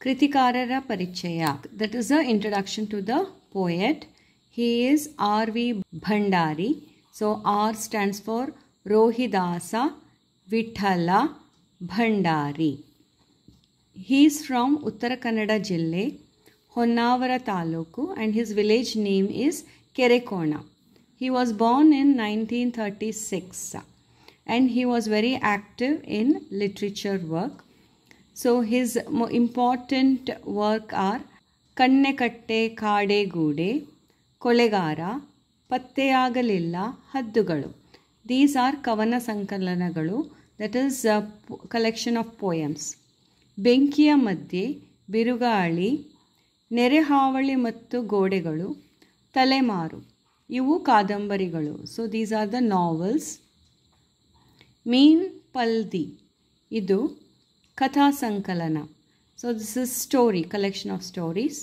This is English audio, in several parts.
ಕೃತಿಕಾರರ ಪರಿಚಯ. That is the introduction to the poet. He is R.V. Bhandari. So R stands for Rohidasa Vithala Bhandari. He is from Uttara Kannada Jille, Honnavara Taluku, and his village name is Kerekona. He was born in 1936 and he was very active in literature work. So his important work are Kannekatte Kade Gude, Kolegara, Patteyagalilla, Haddugalu. These are Kavana Sankalanagalu, that is a collection of poems. Benkiya Madhye, Birugali, Nerehavali Mattu Godegalu, Talemaru. Ivu Kadambarigalu. So these are the novels. Meen Paldi. Idu Katha Sankalana. So this is story, collection of stories.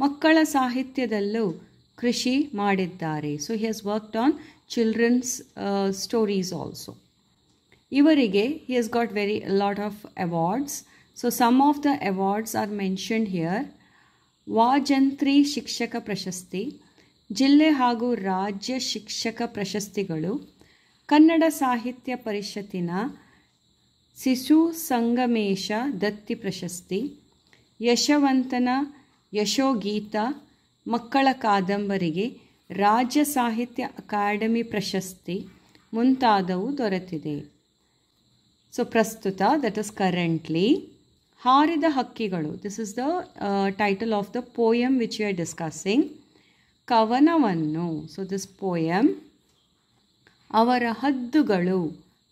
Makkala Sahityadallu Krishi Madiddare. So he has worked on children's stories also. Ivarige, he has got a lot of awards. So some of the awards are mentioned here. Vajantri Shikshaka Prashasti, ಜಿಲ್ಲೆ ಹಾಗೂ ರಾಜ್ಯ ಶಿಕ್ಷಕ ಪ್ರಶಸ್ತಿಗಳು, ಕನ್ನಡ ಸಾಹಿತ್ಯ ಪರಿಷತ್ತಿನ ಶಿಶು ಸಂಗಮೇಶ ದತ್ತಿ ಪ್ರಶಸ್ತಿ, ಯಶವಂತನ ಯಶೋಗೀತ ಮಕ್ಕಳ ಕಾದಂಬರಿಗೆ ರಾಜ್ಯ ಸಾಹಿತ್ಯ ಅಕಾಡೆಮಿ ಪ್ರಶಸ್ತಿ ಮುಂತಾದವು ದೊರೆತಿದೆ. ಸೊ ಪ್ರಸ್ತುತ, ದಟ್ ಇಸ್ ಕರೆಂಟ್ಲಿ, ಹಾರಿದ ಹಕ್ಕಿಗಳು. This is the title of the poem which we are discussing. ಕವನವನ್ನು, ಸೊ ದಿಸ್ ಪೋಯಮ್, ಅವರ ಹದ್ದುಗಳು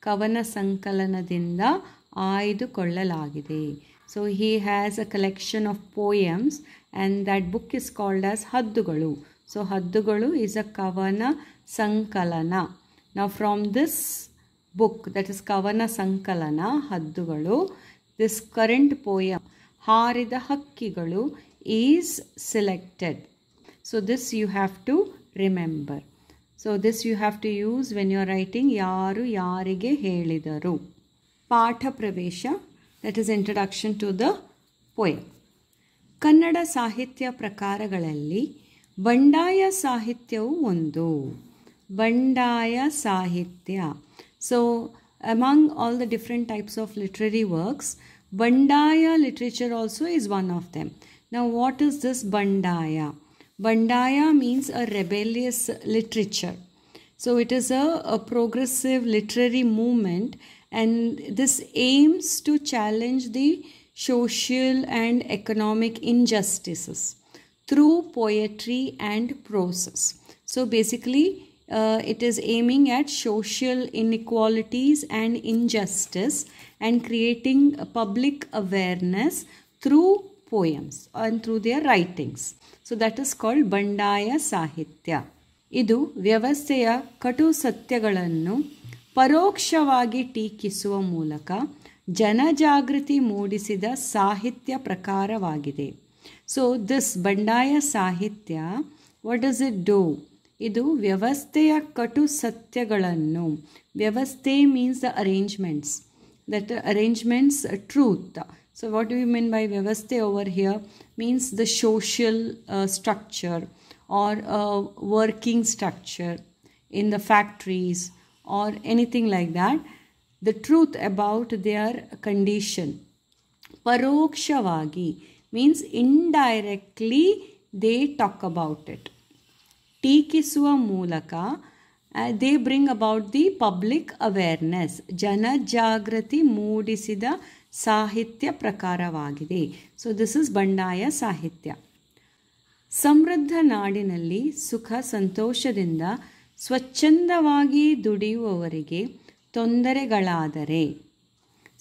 ಕವನ ಸಂಕಲನದಿಂದ ಆಯ್ದುಕೊಳ್ಳಲಾಗಿದೆ. So he has a collection of poems and that book is called as ಹದ್ದುಗಳು. ಸೊ ಹದ್ದುಗಳು ಈಸ್ ಅ ಕವನ ಸಂಕಲನ. ನಾವು from this book, that is ಕವನ ಸಂಕಲನ ಹದ್ದುಗಳು, ದಿಸ್ ಕರೆಂಟ್ ಪೋಯಮ್ ಹಾರಿದ ಹಕ್ಕಿಗಳು is selected. So this you have to remember. So this you have to use when you are writing ಯಾರು ಯಾರಿಗೆ ಹೇಳಿದರು. ಪಾಠ ಪ್ರವೇಶ, that is introduction to the poem. Kannada ಸಾಹಿತ್ಯ ಪ್ರಕಾರಗಳಲ್ಲಿ ಬಂಡಾಯ ಸಾಹಿತ್ಯವು ಒಂದು. ಬಂಡಾಯ ಸಾಹಿತ್ಯ. So among all the different types of literary works, Bandaya literature also is one of them. Now what is this Bandaya? Bandaya means a rebellious literature. So it is a progressive literary movement, and this aims to challenge the social and economic injustices through poetry and prose. So basically it is aiming at social inequalities and injustice and creating a public awareness through poems and through their writings. So that is called ಬಂಡಾಯ ಸಾಹಿತ್ಯ. ಇದು ವ್ಯವಸ್ಥೆಯ ಕಟು ಸತ್ಯಗಳನ್ನು ಪರೋಕ್ಷವಾಗಿ ಟೀಕಿಸುವ ಮೂಲಕ ಜನಜಾಗೃತಿ ಮೂಡಿಸಿದ ಸಾಹಿತ್ಯ ಪ್ರಕಾರವಾಗಿದೆ. ಸೊ ದಿಸ್ ಬಂಡಾಯ ಸಾಹಿತ್ಯ, ವಾಟ್ ಡಸ್ ಇಟ್ ಡೂ? ಇದು ವ್ಯವಸ್ಥೆಯ ಕಟು ಸತ್ಯಗಳನ್ನು, ವ್ಯವಸ್ಥೆ means the arrangements, that arrangements truth. So what do we mean by vyavaste over here? Means the social structure or working structure in the factories or anything like that. The truth about their condition. Parokshavagi means indirectly they talk about it. Tikisuva mulaka, they bring about the public awareness. Jana jagrati moodisida ಸಾಹಿತ್ಯ ಪ್ರಕಾರವಾಗಿದೆ. So this is ಬಂಡಾಯ ಸಾಹಿತ್ಯ. ಸಮೃದ್ಧ ನಾಡಿನಲ್ಲಿ ಸುಖ ಸಂತೋಷದಿಂದ ಸ್ವಚ್ಛಂದವಾಗಿ ದುಡಿಯುವವರಿಗೆ ತೊಂದರೆಗಳಾದರೆ.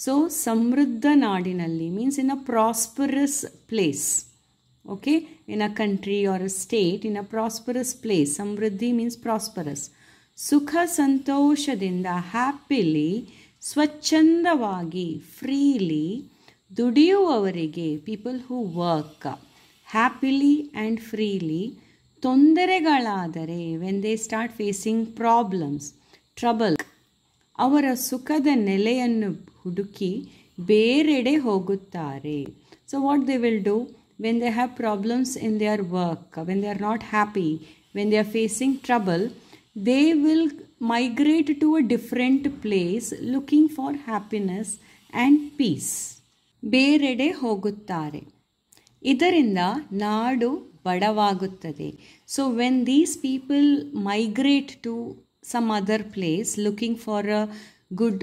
So ಸಮೃದ್ಧ ನಾಡಿನಲ್ಲಿ means in a prosperous place. Okay, in a country or a state, in a prosperous place. ಸಮೃದ್ಧಿ ಮೀನ್ಸ್ ಪ್ರಾಸ್ಪರಸ್. ಸುಖ ಸಂತೋಷದಿಂದ, ಹ್ಯಾಪಿಲಿ, ಸ್ವಚ್ಛಂದವಾಗಿ, ಫ್ರೀಲಿ ದುಡಿಯುವವರಿಗೆ, people who work happily and freely, ತೊಂದರೆಗಳಾದರೆ, when they start facing problems, trouble, ಅವರ ಸುಖದ ನೆಲೆಯನ್ನು ಹುಡುಕಿ ಬೇರೆಡೆ ಹೋಗುತ್ತಾರೆ. So what they will do when they have problems in their work, when they are not happy, when they are facing trouble, they will migrate to a different place looking for happiness and peace. ಬೇರೆಡೆ ಹೋಗುತ್ತಾರೆ. ಇದರಿಂದ ನಾಡು ಬಡವಾಗುತ್ತದೆ. So when these people migrate to some other place looking for a good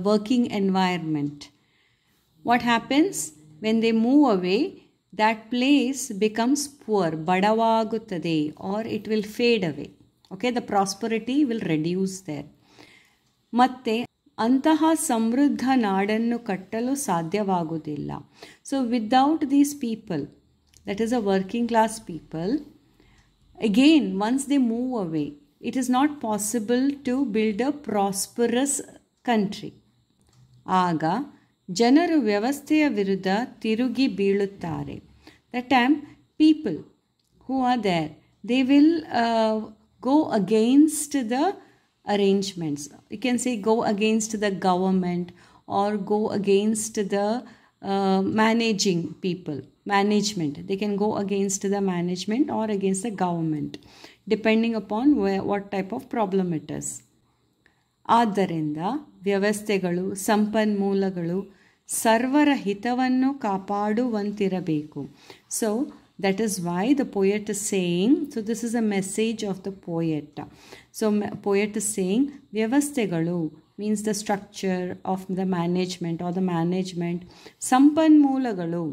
working environment, what happens? When they move away, that place becomes poor, badavaguttade, or it will fade away. Okay, the prosperity will reduce there. ಮತ್ತೆ ಅಂತಹ ಸಮೃದ್ಧ ನಾಡನ್ನು ಕಟ್ಟಲು ಸಾಧ್ಯವಾಗುವುದಿಲ್ಲ. So without these people, that is a working class people, again once they move away, it is not possible to build a prosperous country. ಆಗ ಜನರು ವ್ಯವಸ್ಥೆಯ ವಿರುದ್ಧ ತಿರುಗಿ ಬೀಳುತ್ತಾರೆ. That time people who are there, they will go against the arrangements. You can say go against the government or go against the managing people, management. They can go against the management or against the government, depending upon what type of problem it is. ಆದ್ದರಿಂದ ವ್ಯವಸ್ಥೆಗಳು, ಸಂಪನ್ಮೂಲಗಳು ಸರ್ವರ ಹಿತವನ್ನು ಕಾಪಾಡುವಂತಿರಬೇಕು. So that is why the poet is saying, so this is a message of the poet. So poet is saying ವ್ಯವಸ್ಥೆಗಳು means the structure of the management or the management, ಸಂಪನ್ಮೂಲಗಳು,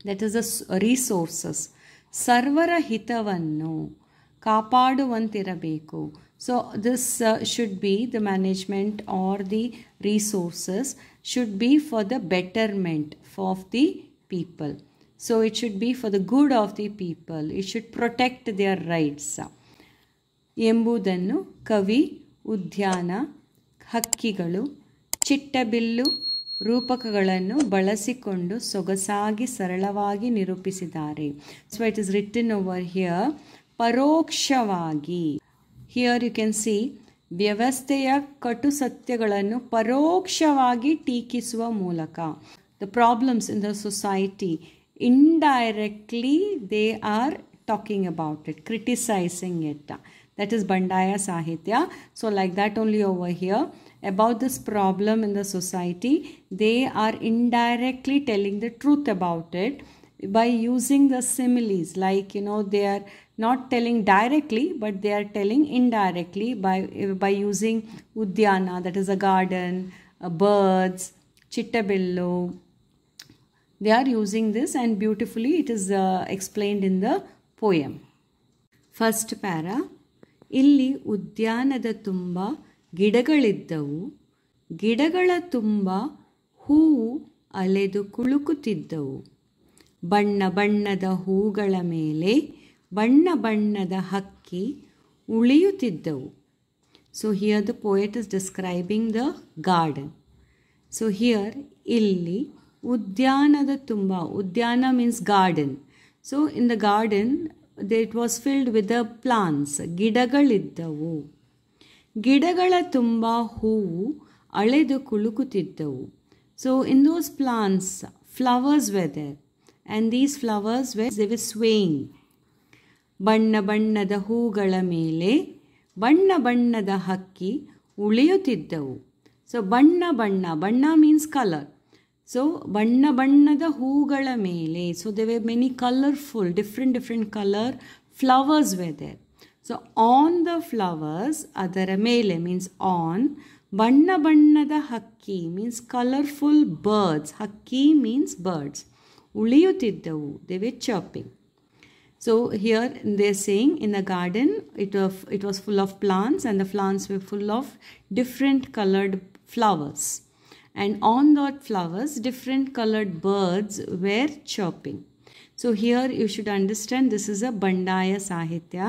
that is the resources, ಸರ್ವರ ಹಿತವನ್ನು ಕಾಪಾಡುವಂತಿರಬೇಕು. So this should be the management or the resources should be for the betterment of the people. So it should be for the good of the people. It should protect their rights. ಎಂಬುದನ್ನು ಕವಿ ಉದ್ಯಾನ, ಹಕ್ಕಿಗಳು, ಚಿಟ್ಟಬಿಲ್ಲು ರೂಪಕಗಳನ್ನು ಬಳಸಿಕೊಂಡು ಸೊಗಸಾಗಿ ಸರಳವಾಗಿ ನಿರೂಪಿಸಿದ್ದಾರೆ. So it is written over here ಪರೋಕ್ಷವಾಗಿ. Here you can see ವ್ಯವಸ್ಥೆಯ ಕಟು ಸತ್ಯಗಳನ್ನು ಪರೋಕ್ಷವಾಗಿ ಟೀಕಿಸುವ ಮೂಲಕ, the problems in the society, indirectly they are talking about it, criticizing it. That is Bandaya Sahitya. So like that only over here, about this problem in the society, they are indirectly telling the truth about it by using the similes. Like, they are not telling directly, but they are telling indirectly by using Udyana, that is a garden, birds, Chittabillu. They are using this, and beautifully it is explained in the poem. First para, ಇಲ್ಲಿ ಉದ್ಯಾನದ ತುಂಬ ಗಿಡಗಳಿದ್ದವು, ಗಿಡಗಳ ತುಂಬ ಹೂವು ಅಲೆದು ಕುಳುಕುತ್ತಿದ್ದವು, ಬಣ್ಣ ಬಣ್ಣದ ಹೂಗಳ ಮೇಲೆ ಬಣ್ಣ ಬಣ್ಣದ ಹಕ್ಕಿ ಉಳಿಯುತ್ತಿದ್ದವು. So here the poet is describing the garden. So here ಇಲ್ಲಿ ಉದ್ಯಾನದ ತುಂಬ, ಉದ್ಯಾನ means garden. So in the garden it was filled with the plants, ಗಿಡಗಳಿದ್ದವು, ಗಿಡಗಳ ತುಂಬ ಹೂವು ಅಳೆದು ಕುಳುಕುತ್ತಿದ್ದವು. So in those plants flowers were there, and these flowers they were swaying. ಬಣ್ಣ ಬಣ್ಣದ ಹೂಗಳ ಮೇಲೆ ಬಣ್ಣ ಬಣ್ಣದ ಹಕ್ಕಿ ಉಳಿಯುತ್ತಿದ್ದವು. So ಬಣ್ಣ means color. So ಬಣ್ಣ ಬಣ್ಣದ ಹೂಗಳ ಮೇಲೆ, so there were many colorful, different color flowers were there. So on the flowers, ಅದರ ಮೇಲೆ means on, ಬಣ್ಣ ಬಣ್ಣದ ಹಕ್ಕಿ means colorful birds. ಹಕ್ಕಿ means birds. ಉಳಿಯುತ್ತಿದ್ದವು, they were chirping. So here they are saying in the garden it was full of plants, and the plants were full of different colored flowers. And on that flowers, different colored birds were chirping. So here you should understand this is a Bandaya Sahitya.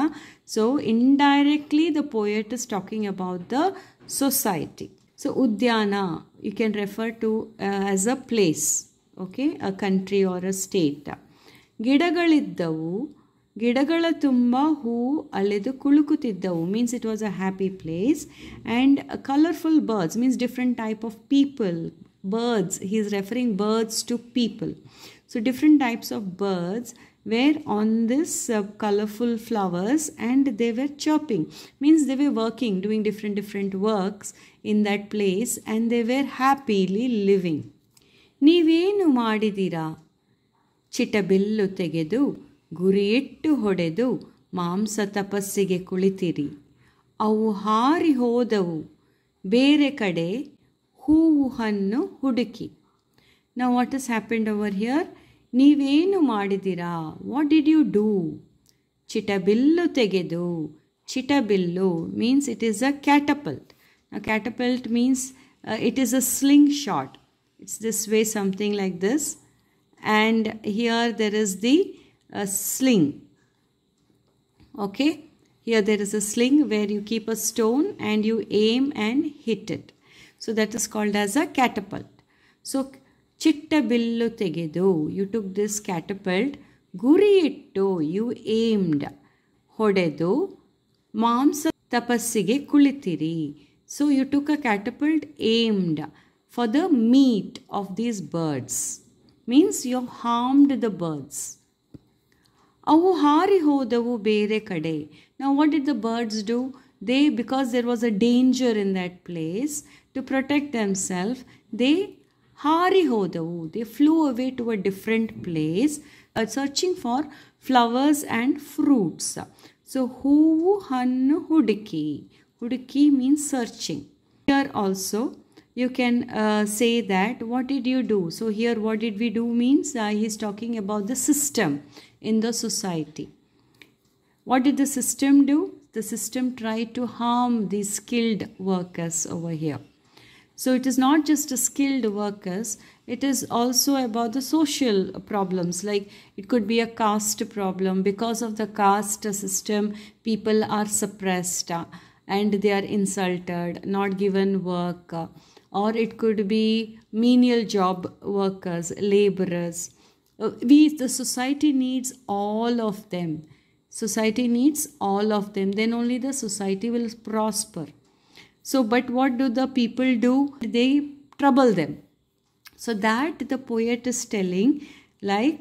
So indirectly the poet is talking about the society. So Udyana you can refer to as a place, okay, a country or a state. ಗಿಡಗಳಿದ್ದವು, ಗಿಡಗಳ ತುಂಬ ಹೂ ಅಲೆದು ಕುಳುಕುತ್ತಿದ್ದವು means it was a happy place, and colorful birds means different type of people, birds, he is referring birds to people. So different types of birds were on this colorful flowers and they were chirping. Means they were working, doing different works in that place and they were happily living. ನೀವೇನು ಮಾಡಿದಿರಾ? ಚಿಟಬಿಲ್ಲು ತೆಗೆದು ಗುರಿಯಿಟ್ಟು ಹೊಡೆದು ಮಾಂಸ ತಪಸ್ಸಿಗೆ ಕುಳಿತಿರಿ. ಅವು ಹಾರಿ ಹೋದವು ಬೇರೆ ಕಡೆ ಹೂವು ಹಣ್ಣು ಹುಡುಕಿ. Now what has happened over here? ನೀವೇನು ಮಾಡಿದಿರಾ? What did you do? ಚಿಟಬಿಲ್ಲು ತೆಗೆದು. ಚಿಟಬಿಲ್ಲು means it is a catapult. Now catapult means it is a slingshot. It's this way, something like this. And here there is the sling. Okay. Here there is a sling where you keep a stone and you aim and hit it. So that is called as a catapult. So ಚಿಟ್ಟಬಿಲ್ಲು ತೆಗೆದು, you took this catapult, ಗುರಿಯಿಟ್ಟು, you aimed, ಹೊಡೆದು, ಮಾಂಸ ತಪಸ್ಸಿಗೆ ಕುಳಿತಿರಿ. So you took a catapult, aimed for the meat of these birds. Means you harmed the birds. ಅವು ಹಾರಿ ಹೋದವು ಬೇರೆ ಕಡೆ. Now what did the birds do? They, because there was a danger in that place, to protect themselves, they hari hodavu. They flew away to a different place, searching for flowers and fruits. So hoovu hannu hudiki. Hudiki means searching. Here also you can say that what did you do? So here what did we do means he is talking about the system in the society. What did the system do? The system tried to harm these skilled workers over here. So it is not just a skilled workers, it is also about the social problems. Like it could be a caste problem. Because of the caste system, people are suppressed and they are insulted, not given work. Or it could be menial job workers, laborers. The society needs all of them. Society needs all of them. Then only the society will prosper. So, but what do the people do? They trouble them. So that the poet is telling, like,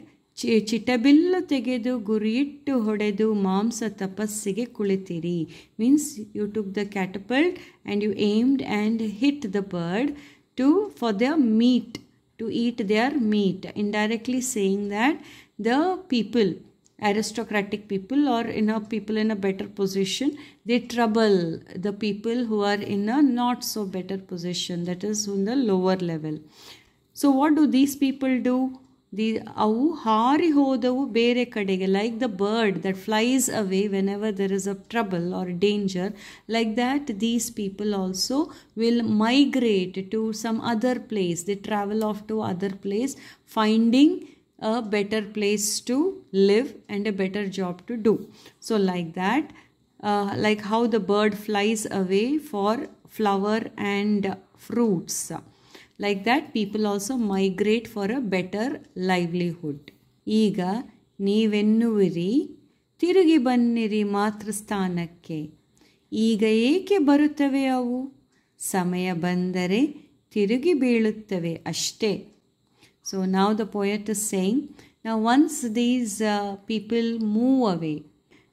ಚಿಟಬಿಲ್ಲು ತೆಗೆದು ಗುರಿಯಿಟ್ಟು ಹೊಡೆದು ಮಾಂಸ ತಪಸ್ಸಿಗೆ ಕುಳಿತಿರಿ. Means you took the catapult and you aimed and hit the bird for their meat, to eat their meat. Indirectly saying that the people, aristocratic people or people in a better position, they trouble the people who are in a not so better position, that is on the lower level. So what do these people do? ಅವು ಹಾರಿ ಹೋದವು ಬೇರೆ ಕಡೆಗೆ. Like the bird that flies away whenever there is a trouble or danger, like that these people also will migrate to some other place. They travel off to other place, finding a better place to live and a better job to do. So like that, like how the bird flies away for flower and fruits, like that people also migrate for a better livelihood. ಈಗ ನೀವೆನ್ನುವಿರಿ, ತಿರುಗಿ ಬನ್ನಿರಿ ಮಾತೃಸ್ಥಾನಕ್ಕೆ. ಈಗ ಏಕೆ ಬರುತ್ತವೆ ಅವು? ಸಮಯ ಬಂದರೆ ತಿರುಗಿ ಬೀಳುತ್ತವೆ ಅಷ್ಟೇ. So now the poet is saying, now once these people move away,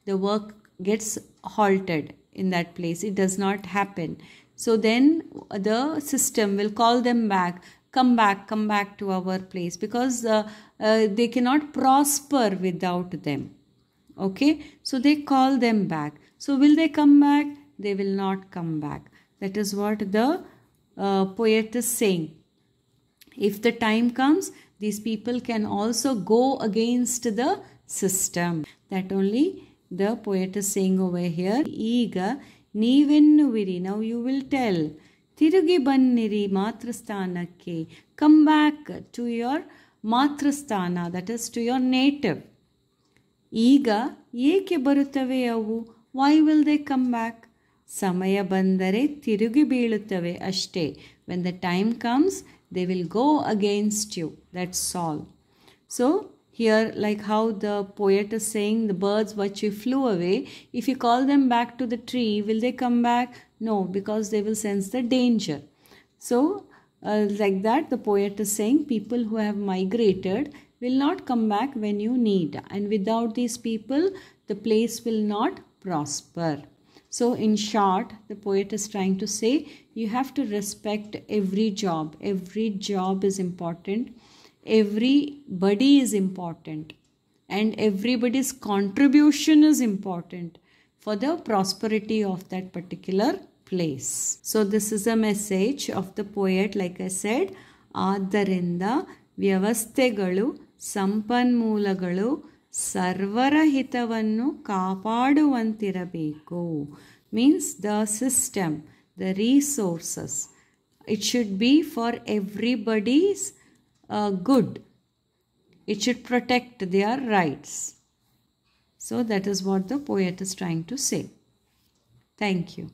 the work gets halted in that place. It does not happen. So then the system will call them back, come back to our place, because they cannot prosper without them. Okay, so they call them back. So will they come back? They will not come back. That is what the poet is saying. If the time comes, these people can also go against the system. That only the poet is saying over here. Iga ನೀವೆನ್ನುವಿರಿ, now you will tell, ತಿರುಗಿ ಬನ್ನಿರಿ ಮಾತೃಸ್ಥಾನಕ್ಕೆ, come back to your ಮಾತೃಸ್ಥಾನ, that is to your native. ಈಗ ಏಕೆ ಬರುತ್ತವೆ ಅವು? Why will they come back? ಸಮಯ ಬಂದರೆ ತಿರುಗಿ ಬೀಳುತ್ತವೆ ಅಷ್ಟೇ. When the time comes, they will go against you. That's all. So here, like how the poet is saying, the birds which flew away, if you call them back to the tree, will they come back? No, because they will sense the danger. So like that, the poet is saying people who have migrated, will not come back when you need, and without these people the place will not prosper. So in short, the poet is trying to say you have to respect every job. Every job is important. Everybody is important. And everybody's contribution is important for the prosperity of that particular place. So this is a message of the poet, like I said. ಆದ್ದರಿಂದ ವ್ಯವಸ್ಥೆಗಳು ಸಂಪನ್ಮೂಲಗಳು ಸರ್ವರ ಹಿತವನ್ನು ಕಾಪಾಡುವಂತಿರಬೇಕು. Means the system, the resources, it should be for everybody's good. It should protect their rights. So that is what the poet is trying to say. Thank you.